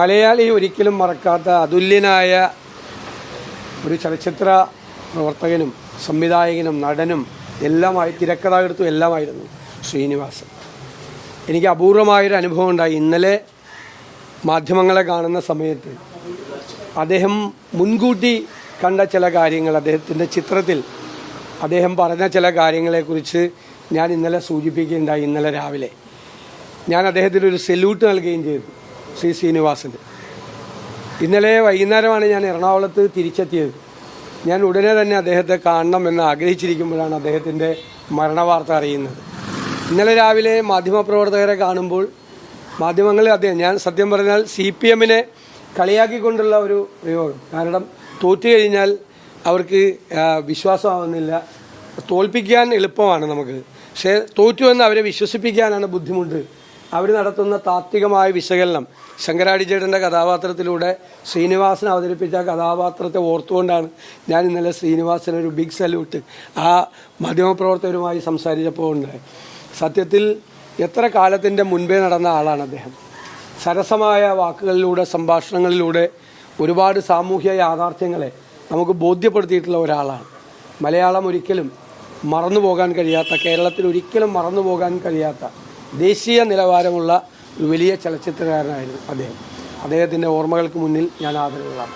മലയാളി ഒരിക്കലും മറക്കാത്ത അതുല്യനായ ഒരു ചലച്ചിത്ര പ്രവർത്തകനും സംവിധായകനും നടനും എല്ലാമായി തിരക്കഥാകൃത്തും എല്ലാമായിരുന്നു ശ്രീനിവാസൻ. എനിക്ക് അപൂർവമായൊരു അനുഭവം ഉണ്ടായി. ഇന്നലെ മാധ്യമങ്ങളെ കാണുന്ന സമയത്ത് അദ്ദേഹം മുൻകൂട്ടി കണ്ട ചില കാര്യങ്ങൾ, അദ്ദേഹത്തിൻ്റെ ചിത്രത്തിൽ അദ്ദേഹം പറഞ്ഞ ചില കാര്യങ്ങളെക്കുറിച്ച് ഞാൻ ഇന്നലെ സൂചിപ്പിക്കുകയുണ്ടായി. ഇന്നലെ രാവിലെ ഞാൻ അദ്ദേഹത്തിനൊരു സെല്യൂട്ട് നൽകുകയും ചെയ്തു, ശ്രീനിവാസന്. ഇന്നലെ വൈകുന്നേരമാണ് ഞാൻ എറണാകുളത്ത് തിരിച്ചെത്തിയത്. ഞാൻ ഉടനെ തന്നെ അദ്ദേഹത്തെ കാണണം എന്ന് ആഗ്രഹിച്ചിരിക്കുമ്പോഴാണ് അദ്ദേഹത്തിൻ്റെ മരണവാർത്ത അറിയുന്നത്. ഇന്നലെ രാവിലെ മാധ്യമപ്രവർത്തകരെ കാണുമ്പോൾ മാധ്യമങ്ങളിൽ ഞാൻ സത്യം പറഞ്ഞാൽ CPM-നെ കളിയാക്കിക്കൊണ്ടുള്ള ഒരു പ്രയോഗം. കാരണം തോറ്റു കഴിഞ്ഞാൽ അവർക്ക് വിശ്വാസമാവുന്നില്ല. തോൽപ്പിക്കാൻ എളുപ്പമാണ് നമുക്ക്, പക്ഷേ തോറ്റുവെന്ന് അവരെ വിശ്വസിപ്പിക്കാനാണ് ബുദ്ധിമുട്ട്. അവർ നടത്തുന്ന താത്വികമായ വിശകലനം, ശങ്കരാടിച്ചേട്ടൻ്റെ കഥാപാത്രത്തിലൂടെ ശ്രീനിവാസൻ അവതരിപ്പിച്ച കഥാപാത്രത്തെ ഓർത്തുകൊണ്ടാണ് ഞാൻ ഇന്നലെ ശ്രീനിവാസനൊരു ബിഗ് സല്യൂട്ട് ആ മാധ്യമപ്രവർത്തകരുമായി സംസാരിച്ചപ്പോൾ ഉണ്ടായി. സത്യത്തിൽ എത്ര കാലത്തിൻ്റെ മുൻപേ നടന്ന ആളാണ് അദ്ദേഹം. സരസമായ വാക്കുകളിലൂടെ, സംഭാഷണങ്ങളിലൂടെ ഒരുപാട് സാമൂഹ്യ യാഥാർത്ഥ്യങ്ങളെ നമുക്ക് ബോധ്യപ്പെടുത്തിയിട്ടുള്ള ഒരാളാണ്. മലയാളം ഒരിക്കലും മറന്നു പോകാൻ കഴിയാത്ത, കേരളത്തിൽ ഒരിക്കലും മറന്നു പോകാൻ കഴിയാത്ത ദേശീയ നിലവാരമുള്ള ഒരു വലിയ ചലച്ചിത്രകാരനായിരുന്നു അദ്ദേഹം. അദ്ദേഹത്തിൻ്റെ ഓർമ്മകൾക്ക് മുന്നിൽ ഞാൻ ആദരവുകളാണ്.